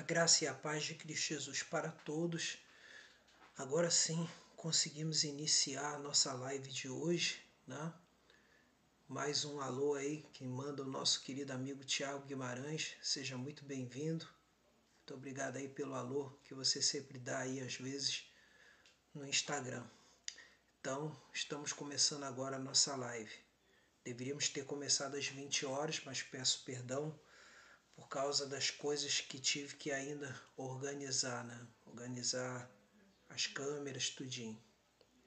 graça e a paz de Cristo Jesus para todos. Agora sim, conseguimos iniciar a nossa live de hoje, né? Mais um alô aí que manda o nosso querido amigo Tiago Guimarães. Seja muito bem-vindo. Muito obrigado aí pelo alô que você sempre dá aí às vezes no Instagram. Então, estamos começando agora a nossa live. Deveríamos ter começado às 20 horas, mas peço perdão por causa das coisas que tive que ainda organizar, né? Organizar as câmeras, tudinho.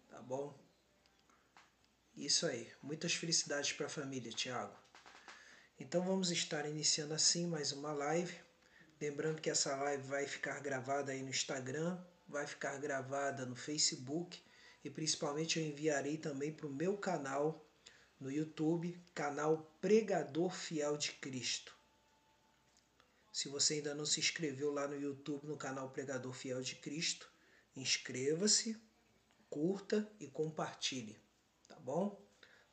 Tá bom? Isso aí. Muitas felicidades para a família, Thiago. Então vamos estar iniciando assim mais uma live. Lembrando que essa live vai ficar gravada aí no Instagram, vai ficar gravada no Facebook e principalmente eu enviarei também para o meu canal no YouTube, canal Pregador Fiel de Cristo. Se você ainda não se inscreveu lá no YouTube, no canal Pregador Fiel de Cristo, inscreva-se, curta e compartilhe, tá bom?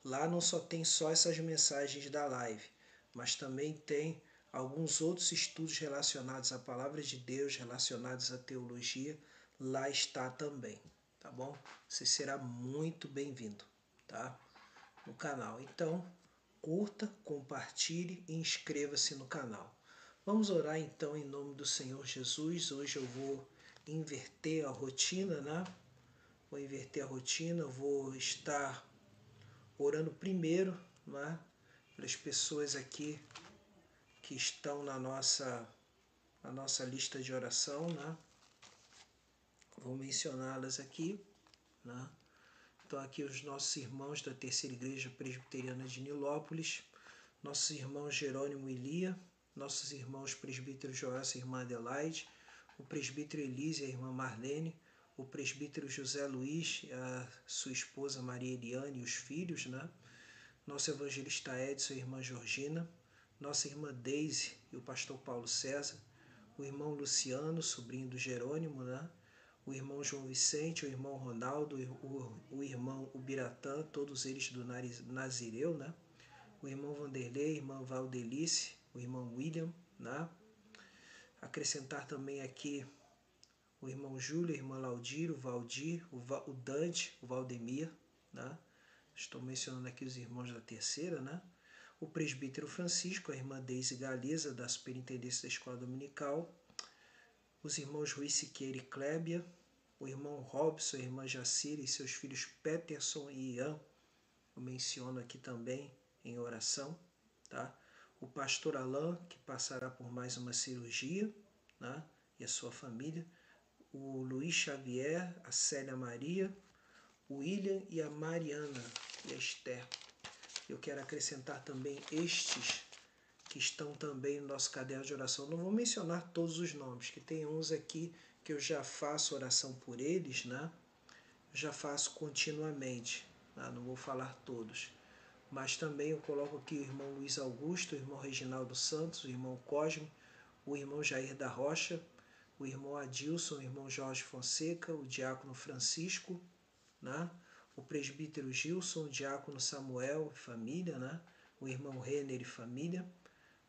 Lá não só tem só essas mensagens da live, mas também tem alguns outros estudos relacionados à Palavra de Deus, relacionados à teologia, lá está também, tá bom? Você será muito bem-vindo, tá? No canal. Então, curta, compartilhe e inscreva-se no canal. Vamos orar então em nome do Senhor Jesus. Hoje eu vou inverter a rotina, né? Vou inverter a rotina, vou estar orando primeiro, né? Pelas pessoas aqui que estão na nossa lista de oração, né? Vou mencioná-las aqui, né? Então aqui os nossos irmãos da Terceira Igreja Presbiteriana de Nilópolis, nossos irmãos Jerônimo e Lia, nossos irmãos presbíteros Joás e irmã Adelaide, o presbítero Elise e a irmã Marlene, o presbítero José Luiz, a sua esposa Maria Eliane e os filhos, né? Nosso evangelista Edson e a irmã Georgina, nossa irmã Deise e o pastor Paulo César, o irmão Luciano, sobrinho do Jerônimo, né? O irmão João Vicente, o irmão Ronaldo, o irmão Ubiratã, todos eles do Nazireu, né? O irmão Vanderlei, a irmã Valdelice, o irmão William, né? Acrescentar também aqui o irmão Júlio, a irmã Laudir, o Valdir, o Dante, o Valdemir, né? Estou mencionando aqui os irmãos da terceira, né? O presbítero Francisco, a irmã Deise Galeza, da Superintendência da Escola Dominical, os irmãos Rui Siqueira e Clébia, o irmão Robson, a irmã Jacira e seus filhos Peterson e Ian, eu menciono aqui também em oração, tá? O pastor Alain, que passará por mais uma cirurgia, né? E a sua família, o Luiz Xavier, a Célia Maria, o William e a Mariana e a Esther. Eu quero acrescentar também estes que estão também no nosso caderno de oração. Não vou mencionar todos os nomes, que tem uns aqui que eu já faço oração por eles, né? Já faço continuamente, né? Não vou falar todos. Mas também eu coloco aqui o irmão Luiz Augusto, o irmão Reginaldo Santos, o irmão Cosme, o irmão Jair da Rocha, o irmão Adilson, o irmão Jorge Fonseca, o diácono Francisco, né? O presbítero Gilson, o diácono Samuel e família, né? O irmão Renner e família,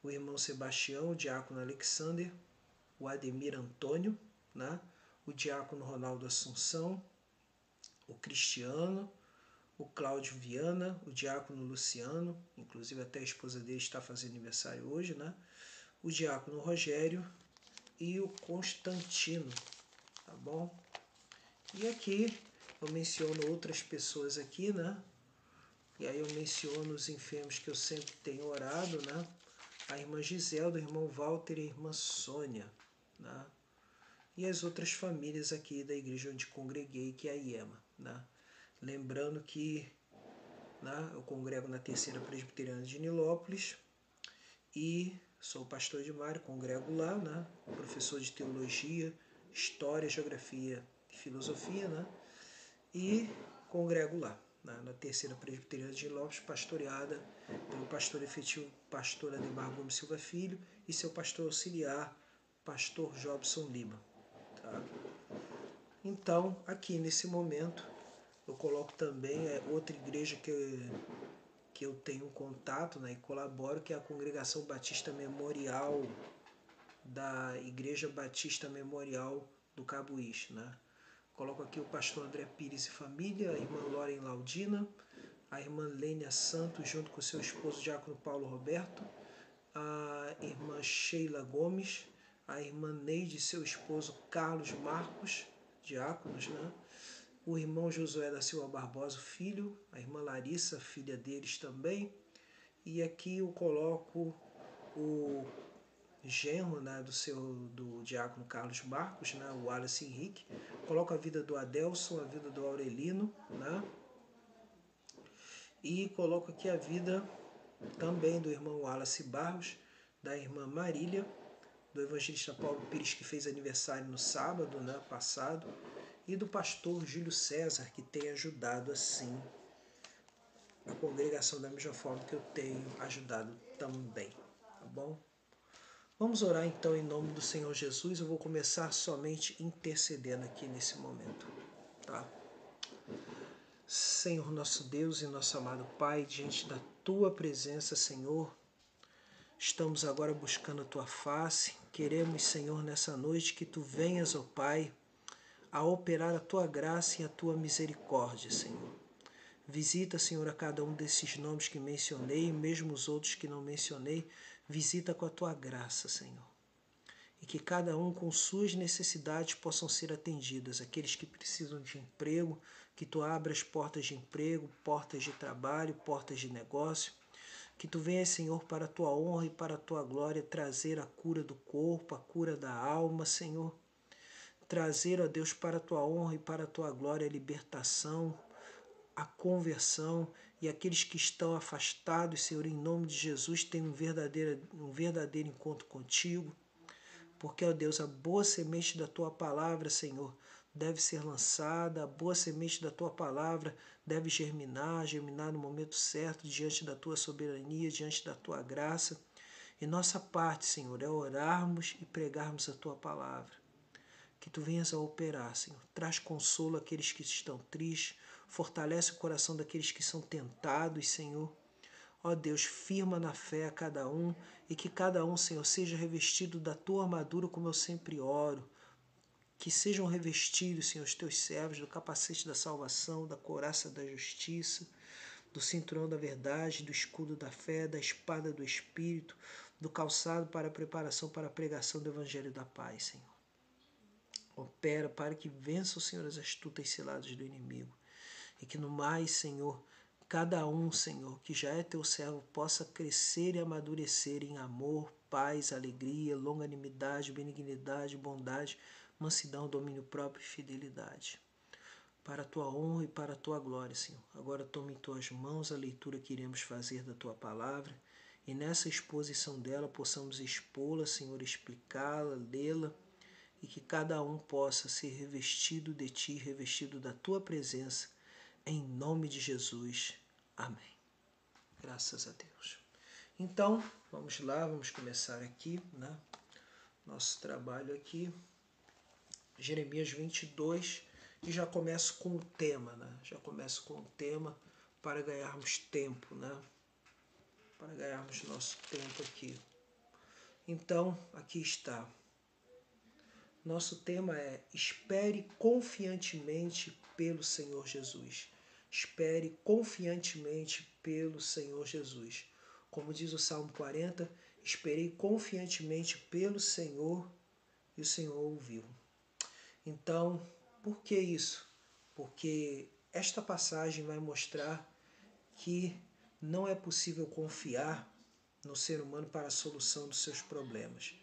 o irmão Sebastião, o diácono Alexander, o Ademir Antônio, né? O diácono Ronaldo Assunção, o Cristiano, o Cláudio Viana, o diácono Luciano, inclusive até a esposa dele está fazendo aniversário hoje, né? O diácono Rogério e o Constantino, tá bom? E aqui eu menciono outras pessoas aqui, né? E aí eu menciono os enfermos que eu sempre tenho orado, né? A irmã Giselda, o irmão Walter e a irmã Sônia, né? E as outras famílias aqui da igreja onde congreguei, que é a IEMA, né? Lembrando que, né, eu congrego na Terceira Presbiteriana de Nilópolis e sou pastor de Mário, congrego lá, né? Professor de teologia, história, geografia e filosofia, né? E congrego lá, né, na Terceira Presbiteriana de Nilópolis, pastoreada pelo pastor efetivo, pastor Ademar Gomes Silva Filho, e seu pastor auxiliar, pastor Jobson Lima. Tá? Então, aqui nesse momento, eu coloco também outra igreja que eu tenho contato, né, e colaboro, que é a Congregação Batista Memorial da Igreja Batista Memorial do Cabuís, né? Coloco aqui o pastor André Pires e família, a irmã Loren Laudina, a irmã Lênia Santos, junto com seu esposo Diácono Paulo Roberto, a irmã Sheila Gomes, a irmã Neide e seu esposo Carlos Marcos, diáconos, né? O irmão Josué da Silva Barbosa, filho, a irmã Larissa, filha deles também, e aqui eu coloco o genro, né, do diácono Carlos Marcos, né, o Wallace Henrique, coloco a vida do Adelson, a vida do Aurelino, né, e coloco aqui a vida também do irmão Wallace Barros, da irmã Marília, do evangelista Paulo Pires, que fez aniversário no sábado, né, passado, e do pastor Júlio César, que tem ajudado assim a congregação da mesma forma que eu tenho ajudado também, tá bom? Vamos orar então em nome do Senhor Jesus. Eu vou começar somente intercedendo aqui nesse momento, tá? Senhor nosso Deus e nosso amado Pai, diante da Tua presença, Senhor, estamos agora buscando a Tua face. Queremos, Senhor, nessa noite que Tu venhas, ó Pai, a operar a Tua graça e a Tua misericórdia, Senhor. Visita, Senhor, a cada um desses nomes que mencionei, mesmo os outros que não mencionei, visita com a Tua graça, Senhor. E que cada um com suas necessidades possam ser atendidas. Aqueles que precisam de emprego, que Tu abras portas de emprego, portas de trabalho, portas de negócio. Que Tu venhas, Senhor, para a Tua honra e para a Tua glória, trazer a cura do corpo, a cura da alma, Senhor. Trazer, ó Deus, para a Tua honra e para a Tua glória a libertação, a conversão, e aqueles que estão afastados, Senhor, em nome de Jesus, tenham um verdadeiro encontro contigo. Porque, ó Deus, a boa semente da Tua palavra, Senhor, deve ser lançada, a boa semente da Tua palavra deve germinar no momento certo, diante da Tua soberania, diante da Tua graça. E nossa parte, Senhor, é orarmos e pregarmos a Tua palavra. Que Tu venhas a operar, Senhor. Traz consolo àqueles que estão tristes, fortalece o coração daqueles que são tentados, Senhor. Ó Deus, firma na fé a cada um e que cada um, Senhor, seja revestido da Tua armadura, como eu sempre oro. Que sejam revestidos, Senhor, os Teus servos do capacete da salvação, da couraça da justiça, do cinturão da verdade, do escudo da fé, da espada do Espírito, do calçado para a preparação para a pregação do Evangelho da paz, Senhor. Opera para que vença, Senhor, as astutas ciladas do inimigo. E que no mais, Senhor, cada um, Senhor, que já é Teu servo, possa crescer e amadurecer em amor, paz, alegria, longanimidade, benignidade, bondade, mansidão, domínio próprio e fidelidade. Para a Tua honra e para a Tua glória, Senhor. Agora tome em Tuas mãos a leitura que iremos fazer da Tua palavra e nessa exposição dela possamos expô-la, Senhor, explicá-la, lê-la e que cada um possa ser revestido de Ti, revestido da Tua presença, em nome de Jesus. Amém. Graças a Deus. Então, vamos lá, vamos começar aqui, né? Nosso trabalho aqui. Jeremias 22, e já começo com o tema, né? Já começo com o tema para ganharmos tempo, né? Para ganharmos nosso tempo aqui. Então, aqui está. Nosso tema é: espere confiantemente pelo Senhor Jesus. Espere confiantemente pelo Senhor Jesus. Como diz o Salmo 40, esperei confiantemente pelo Senhor e o Senhor ouviu. Então, por que isso? Porque esta passagem vai mostrar que não é possível confiar no ser humano para a solução dos seus problemas.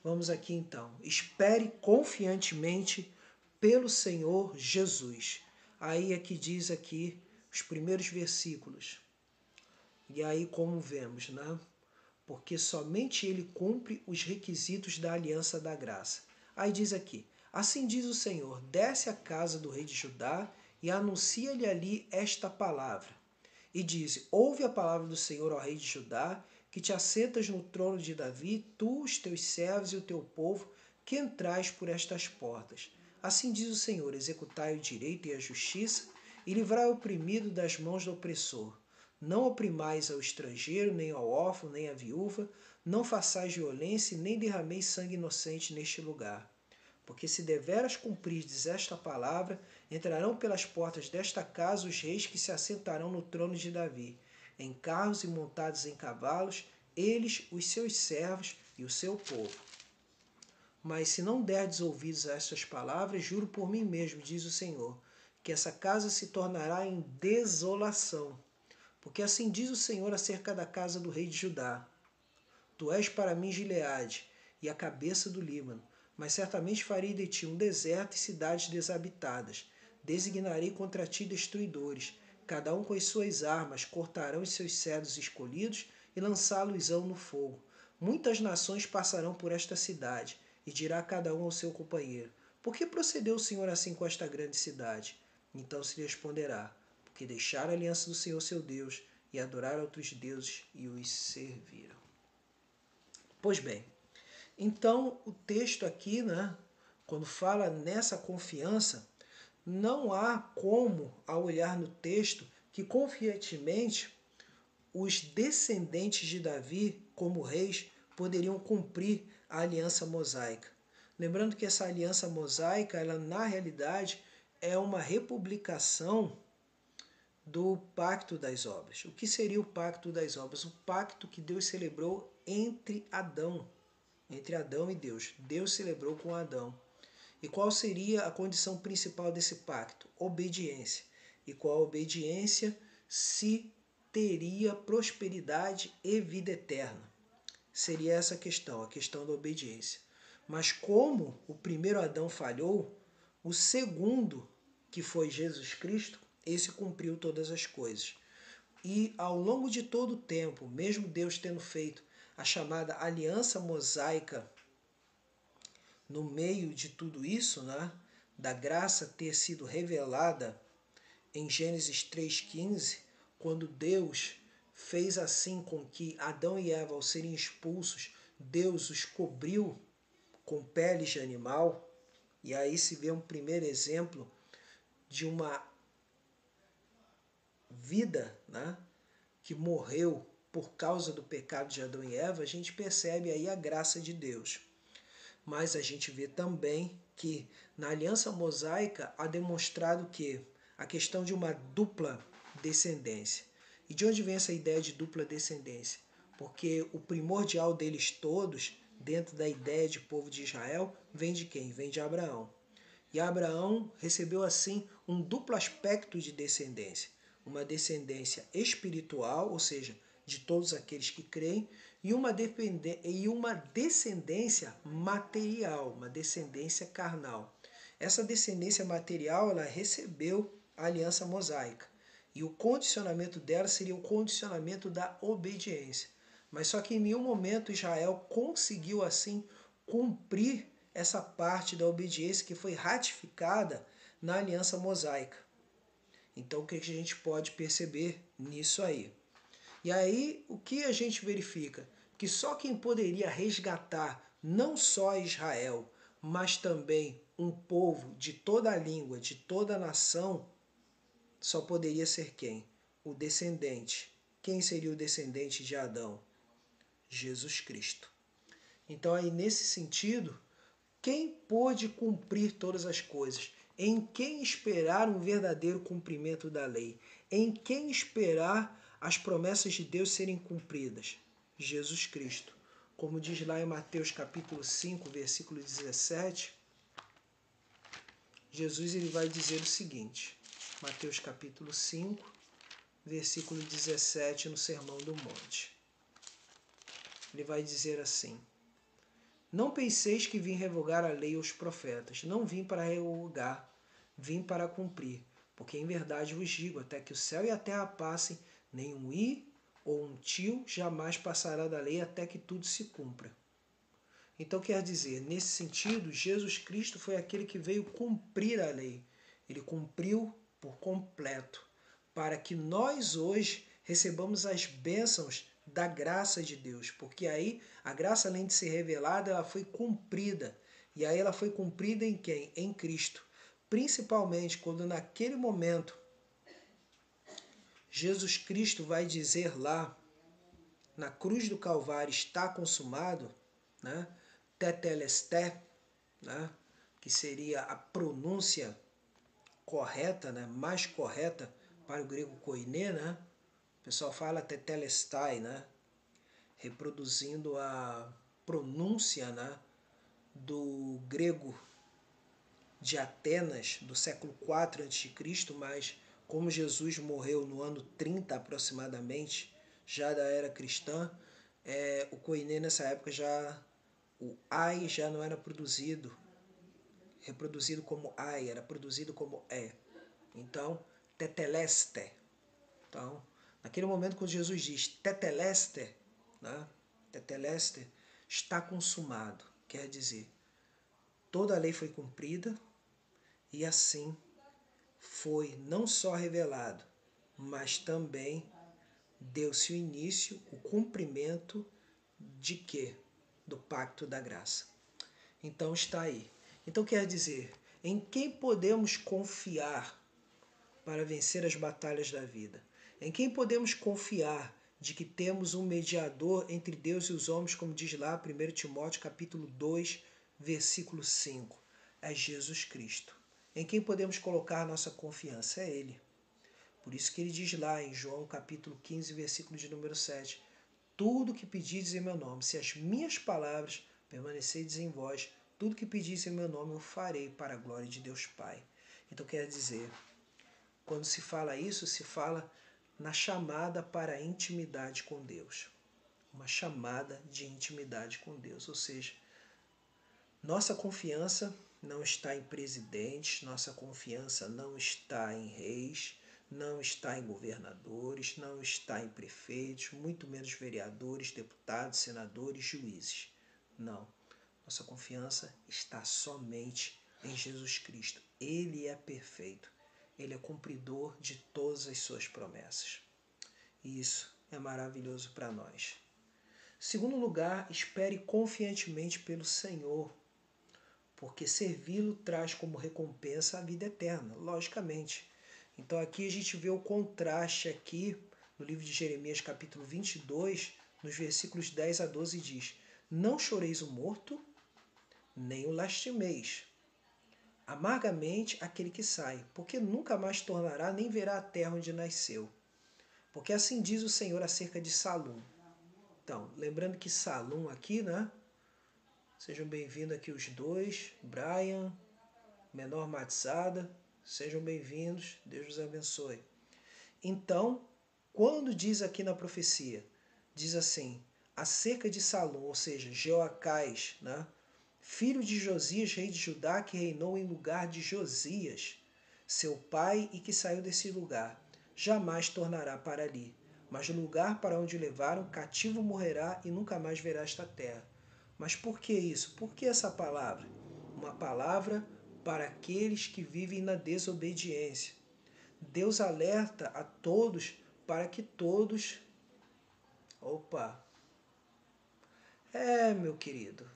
Vamos aqui então. Espere confiantemente pelo Senhor Jesus. Aí é que diz aqui os primeiros versículos. E aí como vemos, né? Porque somente Ele cumpre os requisitos da aliança da graça. Aí diz aqui: assim diz o Senhor, desce à casa do rei de Judá e anuncia-lhe ali esta palavra. E diz: ouve a palavra do Senhor, ó rei de Judá, que te assentas no trono de Davi, tu, os teus servos e o teu povo, que entrais por estas portas. Assim diz o Senhor: executai o direito e a justiça, e livrai o oprimido das mãos do opressor. Não oprimais ao estrangeiro, nem ao órfão, nem à viúva, não façais violência, nem derrameis sangue inocente neste lugar. Porque se deveras cumprirdes esta palavra, entrarão pelas portas desta casa os reis que se assentarão no trono de Davi, em carros e montados em cavalos, eles, os seus servos e o seu povo. Mas se não derdes ouvidos a estas palavras, juro por mim mesmo, diz o Senhor, que essa casa se tornará em desolação. Porque assim diz o Senhor acerca da casa do rei de Judá. Tu és para mim Gileade e a cabeça do Líbano, mas certamente farei de ti um deserto e cidades desabitadas. Designarei contra ti destruidores, cada um com as suas armas, cortarão os seus cedros escolhidos e lançá-los-ão no fogo. Muitas nações passarão por esta cidade, e dirá cada um ao seu companheiro: por que procedeu o Senhor assim com esta grande cidade? Então se responderá: porque deixaram a aliança do Senhor seu Deus, e adoraram outros deuses e os serviram. Pois bem, então o texto aqui, quando fala nessa confiança, não há como, ao olhar no texto, que confiantemente os descendentes de Davi, como reis, poderiam cumprir a aliança mosaica. Lembrando que essa aliança mosaica, ela na realidade é uma republicação do Pacto das Obras. O que seria o Pacto das Obras? O pacto que Deus celebrou entre Adão e Deus. Deus celebrou com Adão. E qual seria a condição principal desse pacto? Obediência. E com a obediência se teria prosperidade e vida eterna. Seria essa a questão da obediência. Mas como o primeiro Adão falhou, o segundo, que foi Jesus Cristo, esse cumpriu todas as coisas. E ao longo de todo o tempo, mesmo Deus tendo feito a chamada aliança mosaica no meio de tudo isso, da graça ter sido revelada em Gênesis 3,15, quando Deus fez assim com que Adão e Eva, ao serem expulsos, Deus os cobriu com peles de animal, e aí se vê um primeiro exemplo de uma vida que morreu por causa do pecado de Adão e Eva. A gente percebe aí a graça de Deus. Mas a gente vê também que na aliança mosaica há demonstrado que a questão de uma dupla descendência. E de onde vem essa ideia de dupla descendência? Porque o primordial deles todos, dentro da ideia de povo de Israel, vem de quem? Vem de Abraão. E Abraão recebeu assim um duplo aspecto de descendência. Uma descendência espiritual, ou seja, de todos aqueles que creem, e uma descendência material, uma descendência carnal. Essa descendência material, ela recebeu a aliança mosaica. E o condicionamento dela seria o condicionamento da obediência. Mas só que em nenhum momento Israel conseguiu assim cumprir essa parte da obediência que foi ratificada na aliança mosaica. Então o que a gente pode perceber nisso aí? E aí o que a gente verifica? Que só quem poderia resgatar não só Israel, mas também um povo de toda a língua, de toda a nação, só poderia ser quem? O descendente. Quem seria o descendente de Adão? Jesus Cristo. Então aí nesse sentido, quem pôde cumprir todas as coisas? Em quem esperar um verdadeiro cumprimento da lei? Em quem esperar as promessas de Deus serem cumpridas? Jesus Cristo. Como diz lá em Mateus capítulo 5, versículo 17, Jesus ele vai dizer o seguinte, Mateus capítulo 5, versículo 17, no Sermão do Monte. Ele vai dizer assim: não penseis que vim revogar a lei e os profetas. Não vim para revogar, vim para cumprir. Porque em verdade vos digo, até que o céu e a terra passem, nem um i ou um tio jamais passará da lei até que tudo se cumpra. Então quer dizer, nesse sentido, Jesus Cristo foi aquele que veio cumprir a lei. Ele cumpriu por completo, para que nós hoje recebamos as bênçãos da graça de Deus, porque aí a graça, além de ser revelada, ela foi cumprida. E aí ela foi cumprida em quem? Em Cristo. Principalmente quando naquele momento Jesus Cristo vai dizer lá, na cruz do Calvário, está consumado, né? Tetelestai, né? Que seria a pronúncia correta, né? Mais correta para o grego koiné, né? O pessoal fala tetelestai, né? Reproduzindo a pronúncia, né? Do grego de Atenas, do século IV a.C., mas como Jesus morreu no ano 30 aproximadamente, já da era cristã, o koiné nessa época o ai já não era reproduzido como ai, era produzido como é. Então, teteleste. Então, naquele momento quando Jesus diz teteleste, né? Teteleste, está consumado, quer dizer, toda a lei foi cumprida e assim foi não só revelado, mas também deu-se o início, o cumprimento de quê? Do pacto da graça. Então está aí. Então quer dizer, em quem podemos confiar para vencer as batalhas da vida? Em quem podemos confiar de que temos um mediador entre Deus e os homens, como diz lá 1 Timóteo capítulo 2, versículo 5? É Jesus Cristo. Em quem podemos colocar nossa confiança? É Ele. Por isso que ele diz lá em João capítulo 15, versículo de número 7, tudo que pedis em meu nome, se as minhas palavras permanecerdes em vós, tudo que pedis em meu nome eu farei para a glória de Deus Pai. Então quer dizer, quando se fala isso, se fala na chamada para a intimidade com Deus. Uma chamada de intimidade com Deus. Ou seja, nossa confiança não está em presidentes, nossa confiança não está em reis, não está em governadores, não está em prefeitos, muito menos vereadores, deputados, senadores, juízes. Não. Nossa confiança está somente em Jesus Cristo. Ele é perfeito. Ele é cumpridor de todas as suas promessas. E isso é maravilhoso para nós. Segundo lugar, espere confiantemente pelo Senhor, porque servi-lo traz como recompensa a vida eterna, logicamente. Então aqui a gente vê o contraste aqui no livro de Jeremias capítulo 22, nos versículos 10 a 12 diz: não choreis o morto, nem o lastimeis amargamente aquele que sai, porque nunca mais tornará nem verá a terra onde nasceu. Porque assim diz o Senhor acerca de Salum. Então, lembrando que Salum aqui, né? Sejam bem-vindos aqui os dois, Brian, Menor Matzada, sejam bem-vindos, Deus os abençoe. Então, quando diz aqui na profecia, diz assim, acerca de Salum, ou seja, Jeoacás, né? Filho de Josias, rei de Judá, que reinou em lugar de Josias, seu pai, e que saiu desse lugar. Jamais tornará para ali, mas no lugar para onde o levaram, cativo morrerá e nunca mais verá esta terra. Mas por que isso? Por que essa palavra? Uma palavra para aqueles que vivem na desobediência. Deus alerta a todos para que todos... Opa! Meu querido,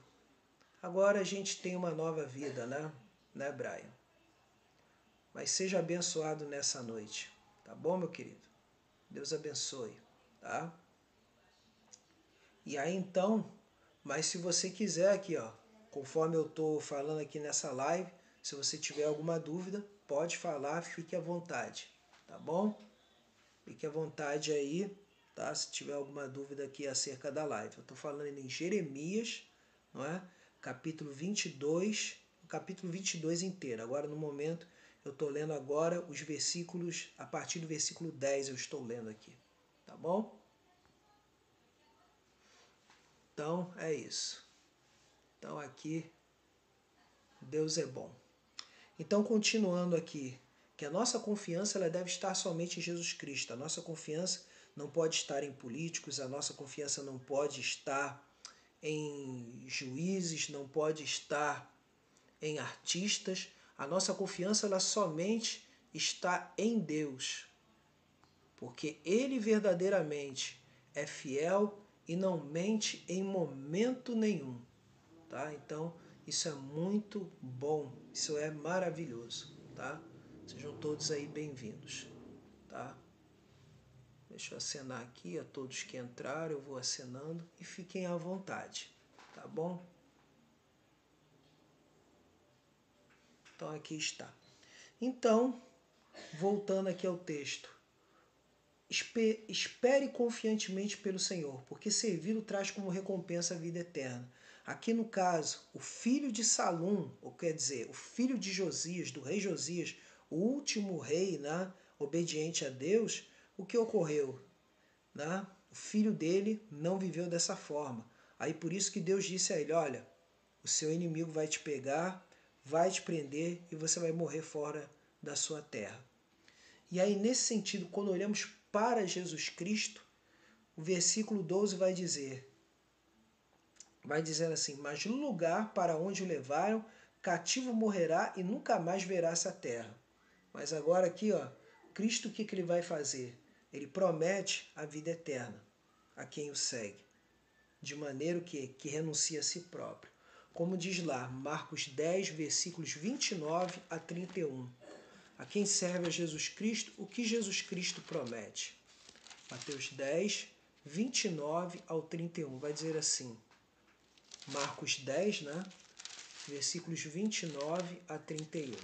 agora a gente tem uma nova vida, né? Né, Brian? Mas seja abençoado nessa noite, tá bom, meu querido? Deus abençoe, tá? E aí então, mas se você quiser aqui, ó, conforme eu tô falando aqui nessa live, se você tiver alguma dúvida, pode falar, fique à vontade, tá bom? Fique à vontade aí, tá? Se tiver alguma dúvida aqui acerca da live. Eu tô falando em Jeremias, não é? Capítulo 22, o capítulo 22 inteiro. Agora, no momento, eu estou lendo agora os versículos, a partir do versículo 10 eu estou lendo aqui, tá bom? Então, é isso. Então, aqui, Deus é bom. Então, continuando aqui, que a nossa confiança ela deve estar somente em Jesus Cristo. A nossa confiança não pode estar em políticos, a nossa confiança não pode estar em juízes, não pode estar em artistas. A nossa confiança ela somente está em Deus, porque Ele verdadeiramente é fiel e não mente em momento nenhum. Tá? Então, isso é muito bom, isso é maravilhoso. Tá? Sejam todos aí bem-vindos. Tá? Deixa eu acenar aqui a todos que entraram, eu vou acenando e fiquem à vontade, tá bom? Então aqui está. Então, voltando aqui ao texto. Espere confiantemente pelo Senhor, porque servi-lo traz como recompensa a vida eterna. Aqui no caso, o filho de Salum, ou quer dizer, o filho de Josias, do rei Josias, o último rei, né, obediente a Deus, o que ocorreu? Né? O filho dele não viveu dessa forma. Aí por isso que Deus disse a ele, olha, o seu inimigo vai te pegar, vai te prender e você vai morrer fora da sua terra. E aí nesse sentido, quando olhamos para Jesus Cristo, o versículo 12 vai dizer assim, mas no lugar para onde o levaram, cativo morrerá e nunca mais verá essa terra. Mas agora aqui, ó, Cristo o que ele vai fazer? Ele promete a vida eterna a quem o segue, de maneira que renuncia a si próprio. Como diz lá, Marcos 10, versículos 29 a 31. A quem serve a Jesus Cristo, o que Jesus Cristo promete? Mateus 10, 29 ao 31. Vai dizer assim, Marcos 10, né? Versículos 29 a 31.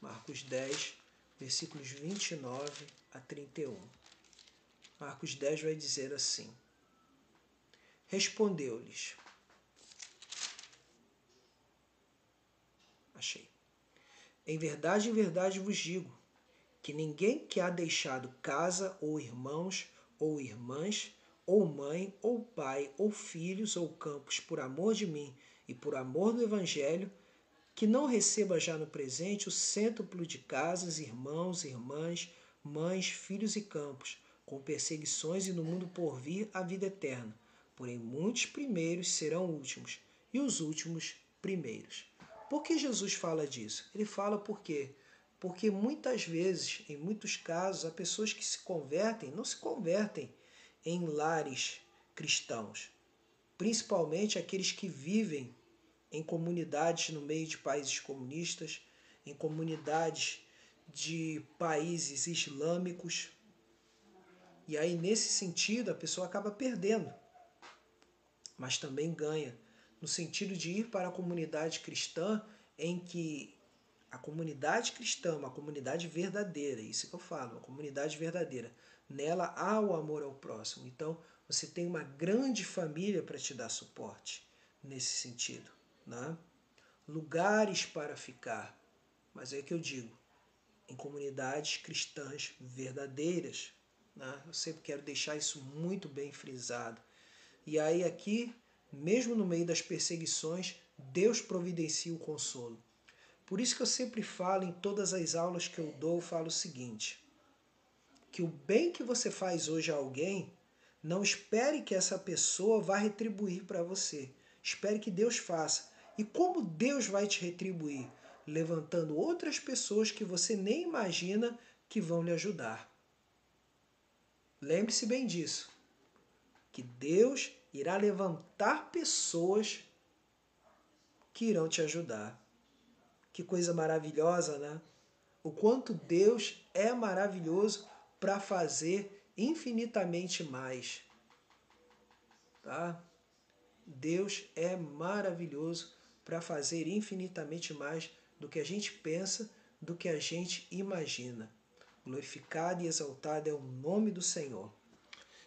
Marcos 10, versículos 29 a 31. Marcos 10 vai dizer assim, respondeu-lhes, achei, em verdade vos digo, que ninguém que há deixado casa, ou irmãos, ou irmãs, ou mãe, ou pai, ou filhos, ou campos, por amor de mim e por amor do Evangelho, que não receba já no presente o cêntuplo de casas, irmãos, irmãs, mães, filhos e campos, com perseguições e no mundo por vir a vida eterna. Porém, muitos primeiros serão últimos, e os últimos primeiros. Por que Jesus fala disso? Ele fala por quê? Porque muitas vezes, em muitos casos, há pessoas que se convertem, não se convertem em lares cristãos. Principalmente aqueles que vivem em comunidades no meio de países comunistas, em comunidades de países islâmicos. E aí, nesse sentido, a pessoa acaba perdendo, mas também ganha, no sentido de ir para a comunidade cristã, em que a comunidade cristã, uma comunidade verdadeira, isso que eu falo, uma comunidade verdadeira. Nela há o amor ao próximo. Então, você tem uma grande família para te dar suporte nesse sentido. Né? Lugares para ficar. Mas é que eu digo, em comunidades cristãs verdadeiras. Né? Eu sempre quero deixar isso muito bem frisado. E aí aqui, mesmo no meio das perseguições, Deus providencia o consolo. Por isso que eu sempre falo, em todas as aulas que eu dou, eu falo o seguinte, que o bem que você faz hoje a alguém, não espere que essa pessoa vá retribuir para você. Espere que Deus faça. E como Deus vai te retribuir? Levantando outras pessoas que você nem imagina que vão lhe ajudar. Lembre-se bem disso. Que Deus irá levantar pessoas que irão te ajudar. Que coisa maravilhosa, né? O quanto Deus é maravilhoso para fazer infinitamente mais. Tá? Deus é maravilhoso para fazer infinitamente mais do que a gente pensa, do que a gente imagina. Glorificado e exaltado é o nome do Senhor.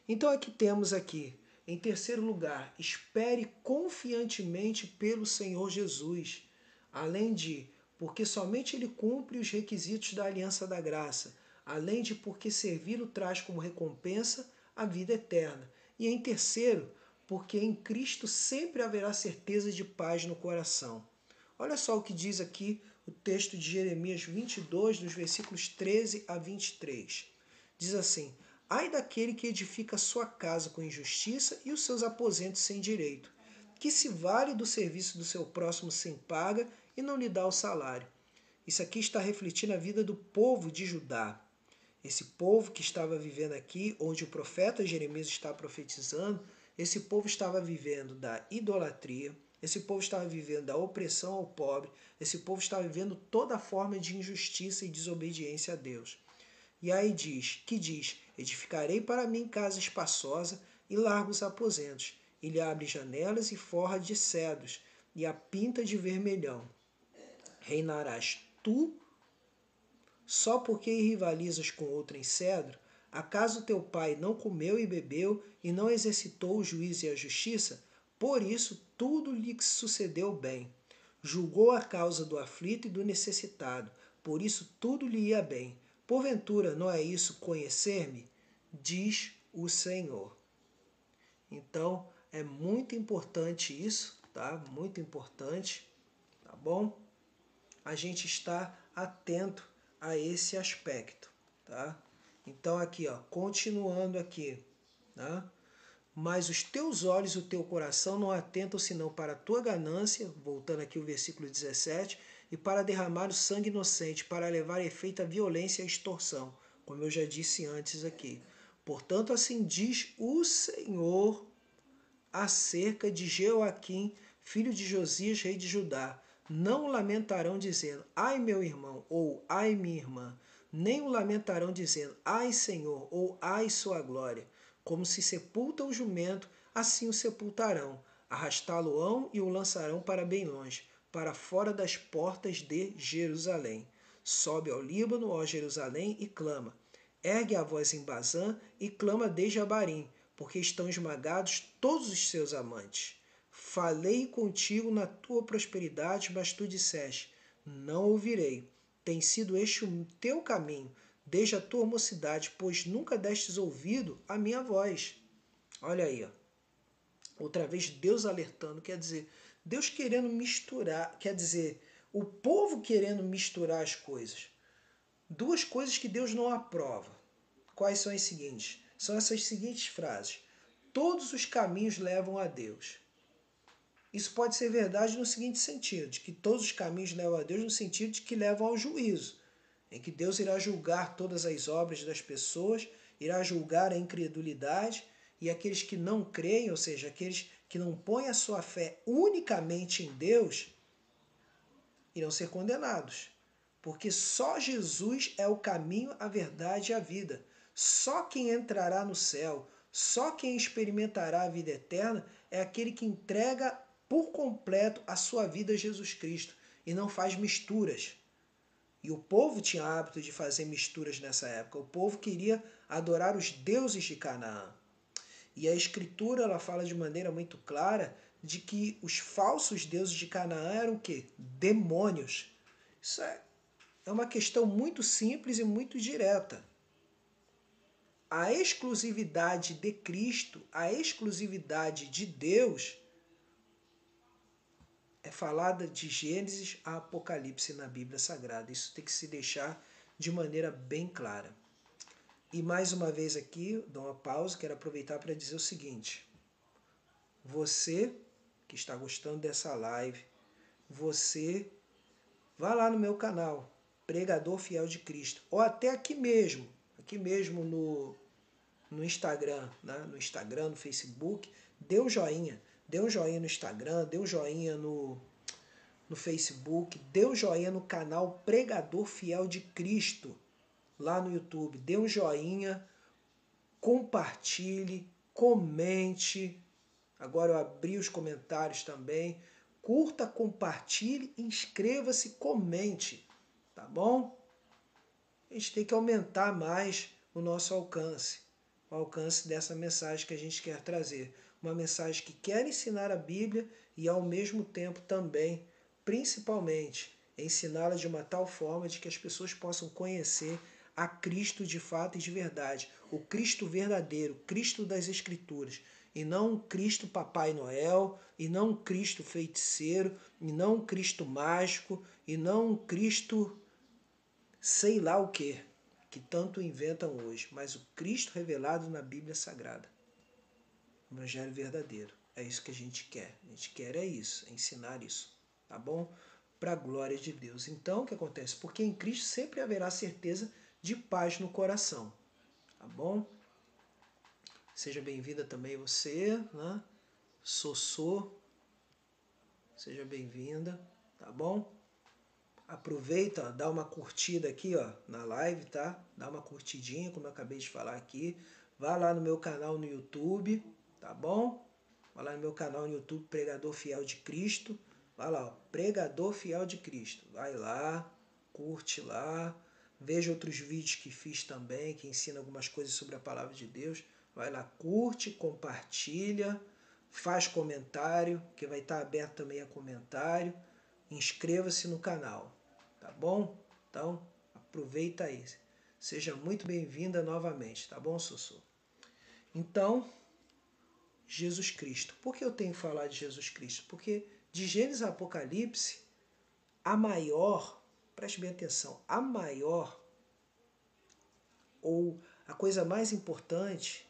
Então aqui temos aqui, em terceiro lugar, espere confiantemente pelo Senhor Jesus. Além de, porque somente Ele cumpre os requisitos da aliança da graça. Além de, porque servi-lo traz como recompensa a vida eterna. E em terceiro, porque em Cristo sempre haverá certeza de paz no coração. Olha só o que diz aqui o texto de Jeremias 22, dos versículos 13 a 23. Diz assim, ai daquele que edifica sua casa com injustiça e os seus aposentos sem direito, que se vale do serviço do seu próximo sem paga e não lhe dá o salário. Isso aqui está refletindo a vida do povo de Judá. Esse povo que estava vivendo aqui, onde o profeta Jeremias está profetizando, esse povo estava vivendo da idolatria, esse povo estava vivendo da opressão ao pobre, esse povo estava vivendo toda forma de injustiça e desobediência a Deus. E aí diz, Edificarei para mim casa espaçosa e largos aposentos. E lhe abre janelas e forra de cedros, e a pinta de vermelhão. Reinarás tu, só porque rivalizas com outro em cedro? Acaso teu pai não comeu e bebeu, e não exercitou o juízo e a justiça? Por isso tudo lhe sucedeu bem. Julgou a causa do aflito e do necessitado, por isso tudo lhe ia bem. Porventura não é isso conhecer-me? Diz o Senhor. Então é muito importante isso, tá? Muito importante, tá bom? A gente está atento a esse aspecto, tá? Então aqui, ó, continuando aqui, tá? Mas os teus olhos e o teu coração não atentam senão para a tua ganância, voltando aqui o versículo 17, e para derramar o sangue inocente, para levar efeito a violência e a extorsão, como eu já disse antes aqui. Portanto, assim diz o Senhor acerca de Jeoaquim, filho de Josias, rei de Judá. Não o lamentarão dizendo, ai meu irmão, ou ai minha irmã, nem o lamentarão dizendo, ai Senhor, ou ai sua glória. Como se sepulta o jumento, assim o sepultarão. Arrastá-lo-ão e o lançarão para bem longe, para fora das portas de Jerusalém. Sobe ao Líbano, ó Jerusalém, e clama. Ergue a voz em Bazã e clama desde Abarim, porque estão esmagados todos os seus amantes. Falei contigo na tua prosperidade, mas tu disseste, não ouvirei. Tem sido este o teu caminho, desde a tua mocidade, pois nunca destes ouvido a minha voz. Olha aí, ó. Outra vez Deus alertando, quer dizer, Deus querendo misturar, quer dizer, o povo querendo misturar as coisas. Duas coisas que Deus não aprova. Quais são as seguintes? São essas seguintes frases. Todos os caminhos levam a Deus. Isso pode ser verdade no seguinte sentido, de que todos os caminhos levam a Deus no sentido de que levam ao juízo, em que Deus irá julgar todas as obras das pessoas, irá julgar a incredulidade e aqueles que não creem, ou seja, aqueles que não põem a sua fé unicamente em Deus, irão ser condenados. Porque só Jesus é o caminho, a verdade e a vida. Só quem entrará no céu, só quem experimentará a vida eterna é aquele que entrega por completo a sua vida a Jesus Cristo e não faz misturas. E o povo tinha hábito de fazer misturas nessa época. O povo queria adorar os deuses de Canaã. E a Escritura ela fala de maneira muito clara de que os falsos deuses de Canaã eram o quê? Demônios. Isso é uma questão muito simples e muito direta. A exclusividade de Cristo, a exclusividade de Deus, é falada de Gênesis a Apocalipse na Bíblia Sagrada. Isso tem que se deixar de maneira bem clara. E mais uma vez aqui, dou uma pausa, quero aproveitar para dizer o seguinte. Você que está gostando dessa live, você vá lá no meu canal, Pregador Fiel de Cristo, ou até aqui mesmo no Instagram, né? No Instagram, no Facebook, dê um joinha no Instagram, dê um joinha no Facebook, dê um joinha no canal Pregador Fiel de Cristo, lá no YouTube, dê um joinha, compartilhe, comente. Agora eu abri os comentários também. Curta, compartilhe, inscreva-se, comente, tá bom? A gente tem que aumentar mais o nosso alcance, o alcance dessa mensagem que a gente quer trazer. Uma mensagem que quer ensinar a Bíblia e ao mesmo tempo também, principalmente, ensiná-la de uma tal forma de que as pessoas possam conhecer a Cristo de fato e de verdade, o Cristo verdadeiro, Cristo das Escrituras, e não um Cristo Papai Noel, e não um Cristo feiticeiro, e não um Cristo mágico, e não um Cristo sei lá o que tanto inventam hoje, mas o Cristo revelado na Bíblia Sagrada, o Evangelho verdadeiro. É isso que a gente quer. A gente quer é isso, é ensinar isso, tá bom? Para a glória de Deus. Então, o que acontece? Porque em Cristo sempre haverá certeza de paz no coração, tá bom? Seja bem-vinda também você, né? Sossô, seja bem-vinda, tá bom? aproveita, ó, dá uma curtida aqui, ó, na live, tá? Dá uma curtidinha, como eu acabei de falar aqui. Vá lá no meu canal no YouTube, tá bom? Vai lá no meu canal no YouTube, Pregador Fiel de Cristo. Vai lá, ó, Pregador Fiel de Cristo. Vai lá, curte lá. Veja outros vídeos que fiz também, que ensina algumas coisas sobre a palavra de Deus. Vai lá, curte, compartilha, faz comentário, que vai estar aberto também a comentário. Inscreva-se no canal, tá bom? Então, aproveita aí. Seja muito bem-vinda novamente, tá bom, Sussu? Então, Jesus Cristo. Por que eu tenho que falar de Jesus Cristo? Porque de Gênesis a Apocalipse, a maior, preste bem atenção, a maior ou a coisa mais importante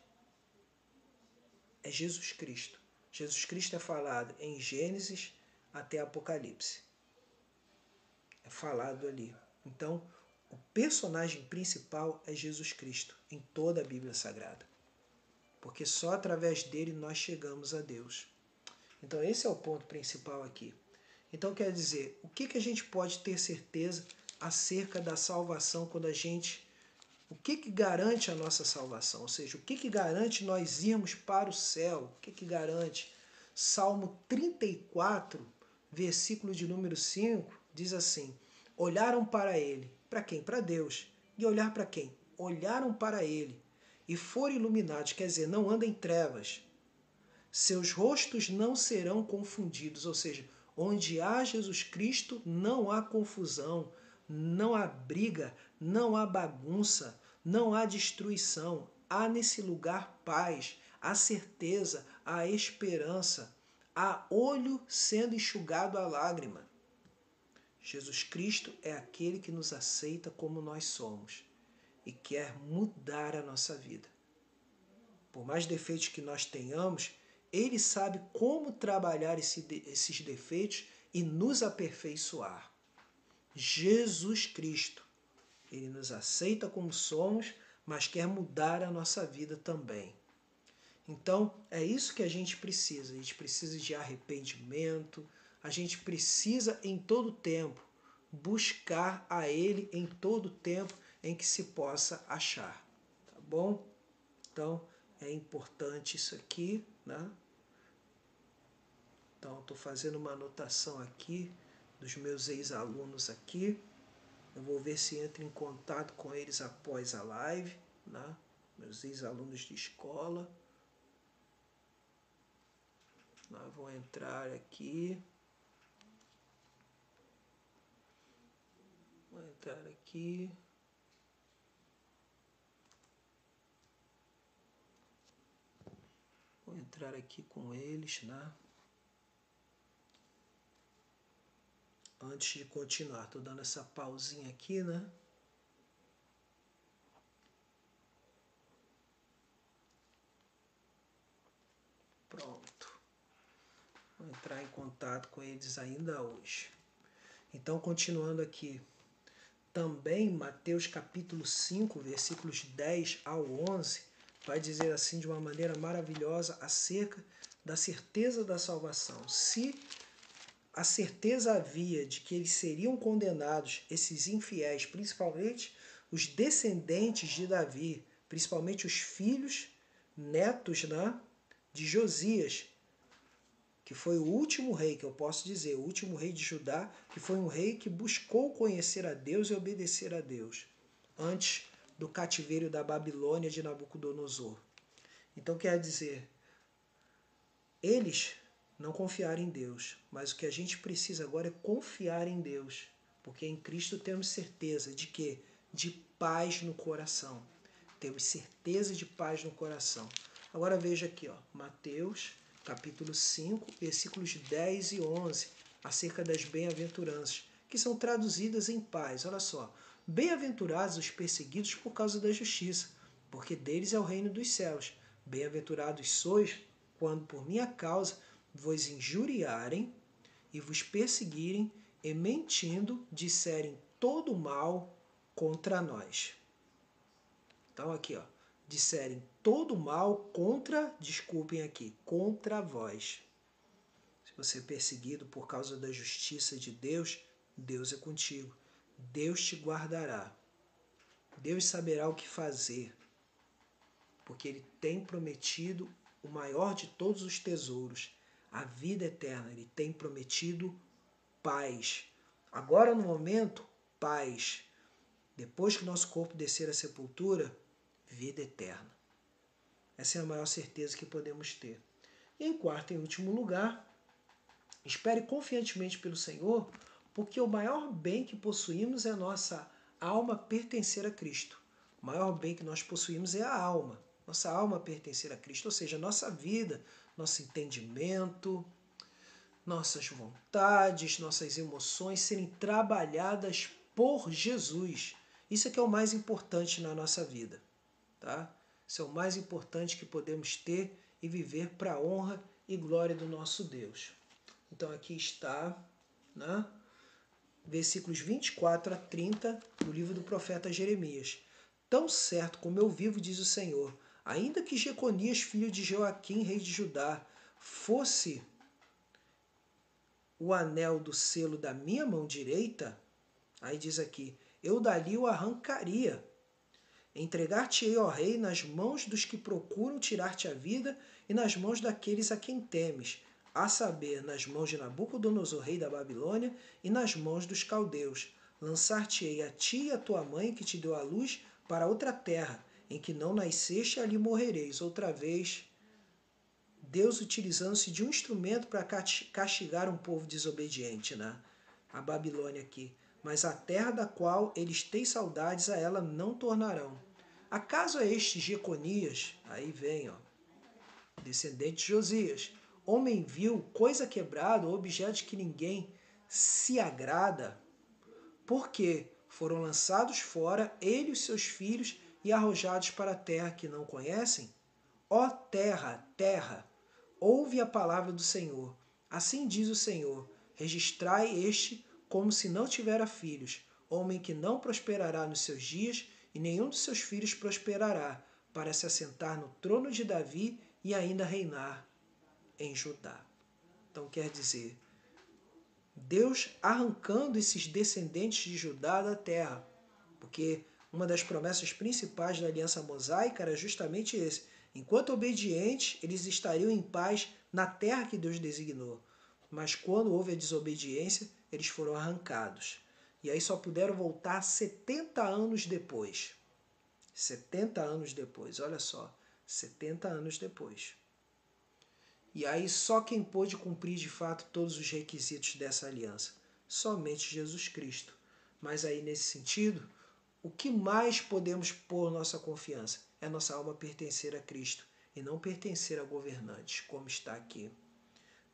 é Jesus Cristo. Jesus Cristo é falado em Gênesis até Apocalipse. É falado ali. Então, o personagem principal é Jesus Cristo em toda a Bíblia Sagrada. Porque só através dele nós chegamos a Deus. Então esse é o ponto principal aqui. Então quer dizer, o que a gente pode ter certeza acerca da salvação quando a gente... O que garante a nossa salvação? Ou seja, o que garante nós irmos para o céu? O que garante? Salmo 34, versículo de número 5, diz assim: olharam para ele. Para quem? Para Deus. E olhar para quem? Olharam para ele e foram iluminados, quer dizer, não andam em trevas. Seus rostos não serão confundidos, ou seja, onde há Jesus Cristo não há confusão, não há briga, não há bagunça, não há destruição. Há nesse lugar paz, há certeza, há esperança, há olho sendo enxugado a lágrima. Jesus Cristo é aquele que nos aceita como nós somos e quer mudar a nossa vida. Por mais defeitos que nós tenhamos, Ele sabe como trabalhar esses defeitos e nos aperfeiçoar. Jesus Cristo, Ele nos aceita como somos, mas quer mudar a nossa vida também. Então, é isso que a gente precisa. A gente precisa de arrependimento, a gente precisa em todo tempo buscar a Ele em todo tempo em que se possa achar. Tá bom? Então, é importante isso aqui, né? Então, estou fazendo uma anotação aqui dos meus ex-alunos aqui. Eu vou ver se entro em contato com eles após a live, né? Meus ex-alunos de escola. Vou entrar aqui. Vou entrar aqui. Vou entrar aqui com eles, né? Antes de continuar, estou dando essa pausinha aqui, né? Pronto. Vou entrar em contato com eles ainda hoje. Então, continuando aqui. Também Mateus capítulo 5, versículos 10 ao 11, vai dizer assim de uma maneira maravilhosa acerca da certeza da salvação. Se a certeza havia de que eles seriam condenados, esses infiéis, principalmente os descendentes de Davi, principalmente os filhos, netos, né, de Josias, que foi o último rei, que eu posso dizer, o último rei de Judá, que foi um rei que buscou conhecer a Deus e obedecer a Deus, antes do cativeiro da Babilônia de Nabucodonosor. Então quer dizer, eles não confiaram em Deus, mas o que a gente precisa agora é confiar em Deus, porque em Cristo temos certeza de quê? De paz no coração. Temos certeza de paz no coração. Agora veja aqui, ó, Mateus capítulo 5, versículos 10 e 11, acerca das bem-aventuranças, que são traduzidas em paz. Olha só, bem-aventurados os perseguidos por causa da justiça, porque deles é o reino dos céus. Bem-aventurados sois quando por minha causa vos injuriarem e vos perseguirem e mentindo disserem todo mal contra nós. Então aqui, ó, disserem todo mal contra, desculpem aqui, contra vós. Se você é perseguido por causa da justiça de Deus, Deus é contigo. Deus te guardará. Deus saberá o que fazer, porque Ele tem prometido o maior de todos os tesouros, a vida eterna. Ele tem prometido paz. Agora, no momento, paz. Depois que nosso corpo descer à sepultura, vida eterna. Essa é a maior certeza que podemos ter. E em quarto e último lugar, espere confiantemente pelo Senhor, porque o maior bem que possuímos é a nossa alma pertencer a Cristo. O maior bem que nós possuímos é a alma. Nossa alma pertencer a Cristo, ou seja, nossa vida, nosso entendimento, nossas vontades, nossas emoções serem trabalhadas por Jesus. Isso é que é o mais importante na nossa vida, tá? Isso é o mais importante que podemos ter e viver para a honra e glória do nosso Deus. Então aqui está, né, versículos 24 a 30 do livro do profeta Jeremias. Tão certo como eu vivo, diz o Senhor, ainda que Jeconias, filho de Joaquim, rei de Judá, fosse o anel do selo da minha mão direita, aí diz aqui, eu dali o arrancaria. Entregar-te-ei, ó rei, nas mãos dos que procuram tirar-te a vida e nas mãos daqueles a quem temes, a saber, nas mãos de Nabucodonosor, rei da Babilônia, e nas mãos dos caldeus. Lançar-te-ei a ti e a tua mãe, que te deu a luz, para outra terra, em que não nasceste, e ali morrereis. Outra vez, Deus utilizando-se de um instrumento para castigar um povo desobediente, né? A Babilônia aqui. Mas a terra da qual eles têm saudades, a ela não tornarão. Acaso é este Jeconias, aí vem, ó, descendente de Josias, homem vil, coisa quebrada, objeto que ninguém se agrada, porque foram lançados fora ele e os seus filhos e arrojados para a terra que não conhecem? Ó terra, terra, ouve a palavra do Senhor. Assim diz o Senhor, registrai este como se não tivera filhos, homem que não prosperará nos seus dias, e nenhum dos seus filhos prosperará, para se assentar no trono de Davi e ainda reinar em Judá. Então quer dizer, Deus arrancando esses descendentes de Judá da terra, porque uma das promessas principais da aliança mosaica era justamente esse. Enquanto obedientes, eles estariam em paz na terra que Deus designou. Mas quando houve a desobediência, eles foram arrancados. E aí só puderam voltar 70 anos depois. 70 anos depois, olha só. 70 anos depois. E aí só quem pôde cumprir de fato todos os requisitos dessa aliança? Somente Jesus Cristo. Mas aí nesse sentido, o que mais podemos pôr nossa confiança? É nossa alma pertencer a Cristo e não pertencer a governantes, como está aqui.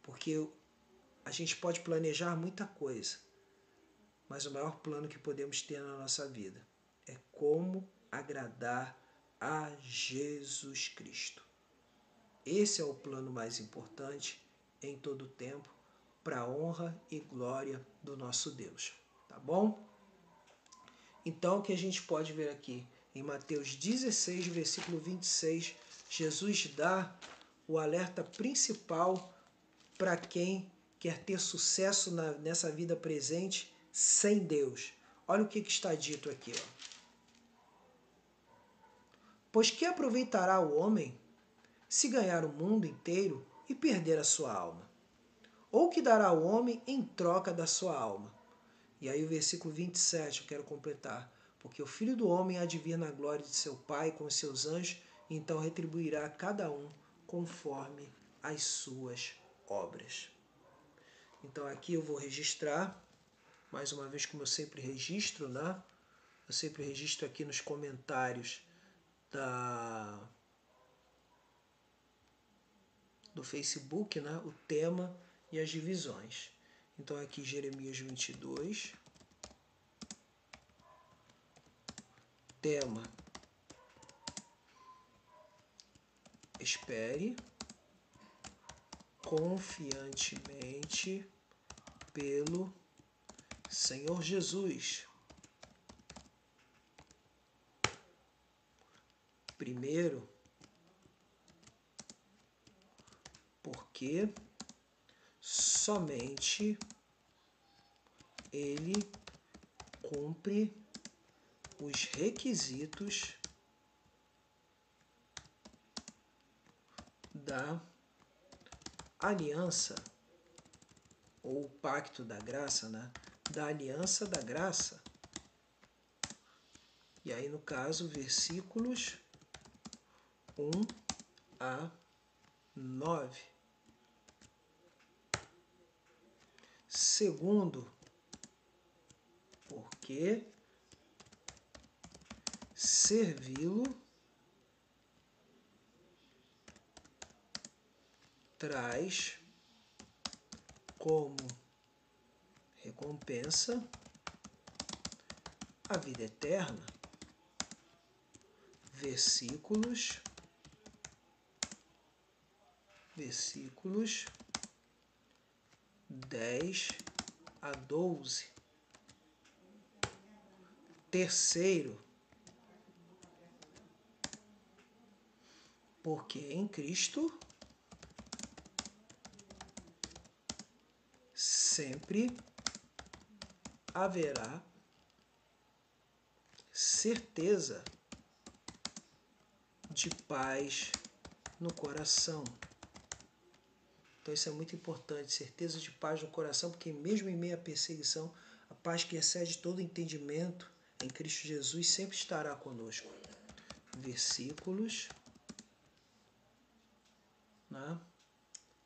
Porque a gente pode planejar muita coisa, mas o maior plano que podemos ter na nossa vida é como agradar a Jesus Cristo. Esse é o plano mais importante em todo o tempo, para a honra e glória do nosso Deus. Tá bom? Então, o que a gente pode ver aqui? Em Mateus 16, versículo 26, Jesus dá o alerta principal para quem quer ter sucesso nessa vida presente sem Deus. Olha o que está dito aqui. Ó. Pois que aproveitará o homem se ganhar o mundo inteiro e perder a sua alma? Ou que dará o homem em troca da sua alma? E aí o versículo 27 eu quero completar. Porque o Filho do Homem há de vir na glória de seu Pai com os seus anjos, e então retribuirá a cada um conforme as suas obras. Então aqui eu vou registrar, mais uma vez como eu sempre registro, né? Eu sempre registro aqui nos comentários do Facebook, né? O tema e as divisões. Então aqui Jeremias 22, tema, espere confiantemente pelo Senhor Jesus. Primeiro, porque somente ele cumpre os requisitos da aliança, ou pacto da graça, né? Da aliança da graça. E aí, no caso, versículos 1 a 9. Segundo, porque servi-lo traz como recompensa a vida eterna. Versículos 10 a 12. Terceiro, porque em Cristo sempre haverá certeza de paz no coração. Então isso é muito importante, certeza de paz no coração, porque mesmo em meio à perseguição, a paz que excede todo entendimento em Cristo Jesus sempre estará conosco. Versículos, né?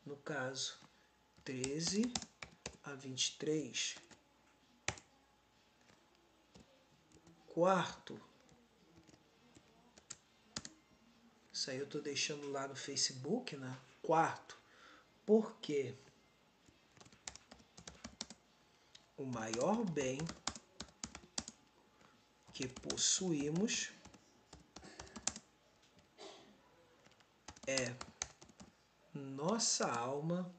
No caso, 13 a 23. Quarto, isso aí eu estou deixando lá no Facebook, né? Quarto, porque o maior bem que possuímos é nossa alma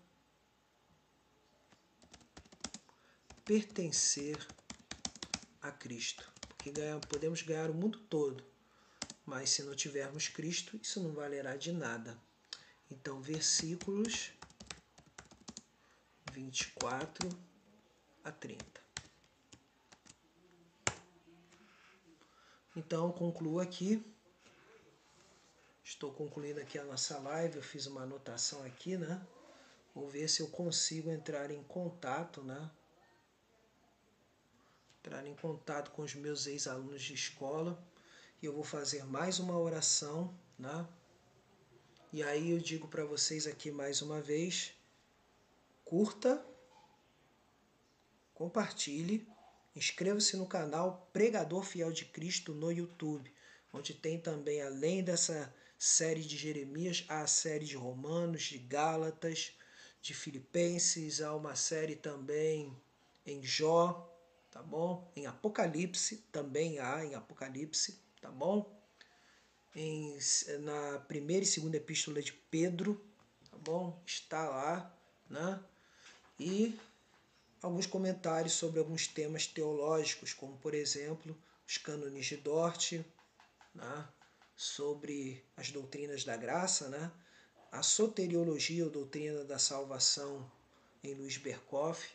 pertencer a Cristo. Porque podemos ganhar o mundo todo, mas se não tivermos Cristo, isso não valerá de nada. Então, versículos 24 a 30. Então, concluo aqui. Estou concluindo aqui a nossa live. Eu fiz uma anotação aqui, né? Vou ver se eu consigo entrar em contato, né? Entrar em contato com os meus ex-alunos de escola. E eu vou fazer mais uma oração, né? E aí eu digo para vocês aqui mais uma vez, curta, compartilhe, inscreva-se no canal Pregador Fiel de Cristo no YouTube, onde tem também, além dessa série de Jeremias, há a série de Romanos, de Gálatas, de Filipenses, há uma série também em Jó, tá bom? Em Apocalipse, também há em Apocalipse, tá bom? Na primeira e segunda epístola de Pedro, tá bom? Está lá, né? E alguns comentários sobre alguns temas teológicos, como por exemplo, os cânones de Dort, né? Sobre as doutrinas da graça, né? A soteriologia ou doutrina da salvação em Luiz Berkoff,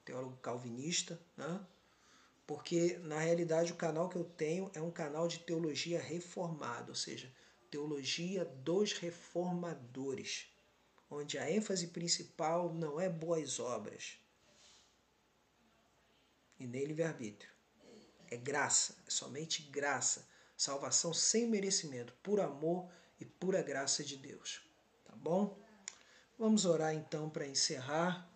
teólogo calvinista, né? Porque, na realidade, o canal que eu tenho é um canal de teologia reformada, ou seja, teologia dos reformadores, onde a ênfase principal não é boas obras e nem livre-arbítrio. É graça, é somente graça, salvação sem merecimento, por amor e pura graça de Deus. Tá bom? Vamos orar então para encerrar,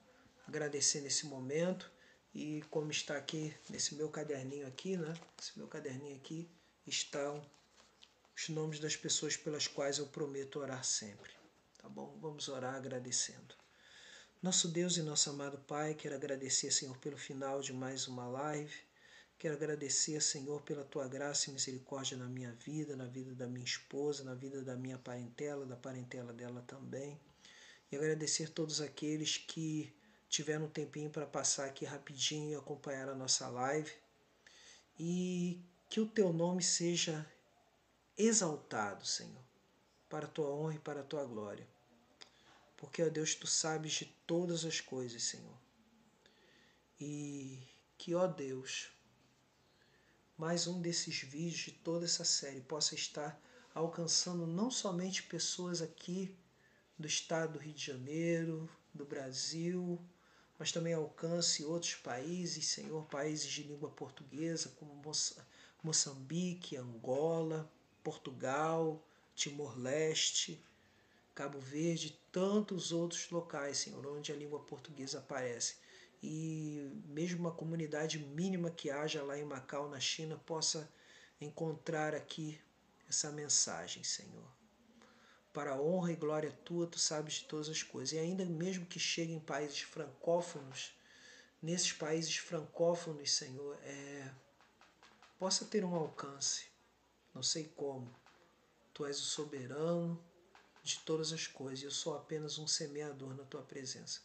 agradecer nesse momento. E como está aqui nesse meu caderninho aqui, né? Esse meu caderninho aqui estão os nomes das pessoas pelas quais eu prometo orar sempre. Tá bom? Vamos orar agradecendo. Nosso Deus e nosso amado Pai, quero agradecer, Senhor, pelo final de mais uma live. Quero agradecer, Senhor, pela Tua graça e misericórdia na minha vida, na vida da minha esposa, na vida da minha parentela, da parentela dela também. E agradecer a todos aqueles que tiveram um tempinho para passar aqui rapidinho e acompanhar a nossa live. E que o Teu nome seja exaltado, Senhor, para a Tua honra e para a Tua glória. Porque, ó Deus, Tu sabes de todas as coisas, Senhor. E que, ó Deus, mais um desses vídeos de toda essa série possa estar alcançando não somente pessoas aqui do estado do Rio de Janeiro, do Brasil, mas também alcance outros países, Senhor, países de língua portuguesa, como Moçambique, Angola, Portugal, Timor-Leste, Cabo Verde, tantos outros locais, Senhor, onde a língua portuguesa aparece. E mesmo uma comunidade mínima que haja lá em Macau, na China, possa encontrar aqui essa mensagem, Senhor. Para a honra e glória tua, tu sabes de todas as coisas. E ainda mesmo que chegue em países francófonos, nesses países francófonos, Senhor, possa ter um alcance. Não sei como. Tu és o soberano de todas as coisas. Eu sou apenas um semeador na tua presença.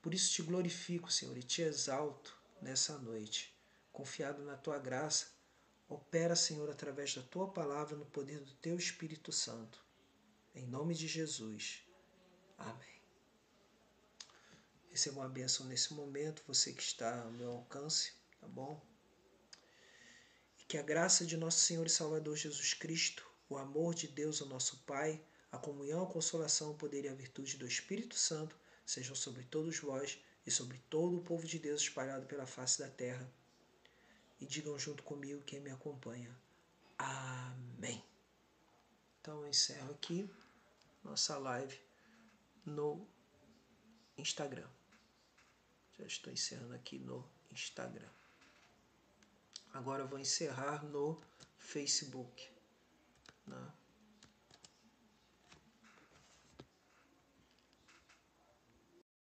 Por isso te glorifico, Senhor, e te exalto nessa noite. Confiado na tua graça, opera, Senhor, através da tua palavra, no poder do teu Espírito Santo. Em nome de Jesus. Amém. Receba uma bênção nesse momento, você que está ao meu alcance, tá bom? E que a graça de nosso Senhor e Salvador Jesus Cristo, o amor de Deus, o nosso Pai, a comunhão, a consolação, o poder e a virtude do Espírito Santo sejam sobre todos vós e sobre todo o povo de Deus espalhado pela face da terra. E digam junto comigo quem me acompanha. Amém. Então eu encerro aqui nossa live no Instagram. Já estou encerrando aqui no Instagram. Agora eu vou encerrar no Facebook, né?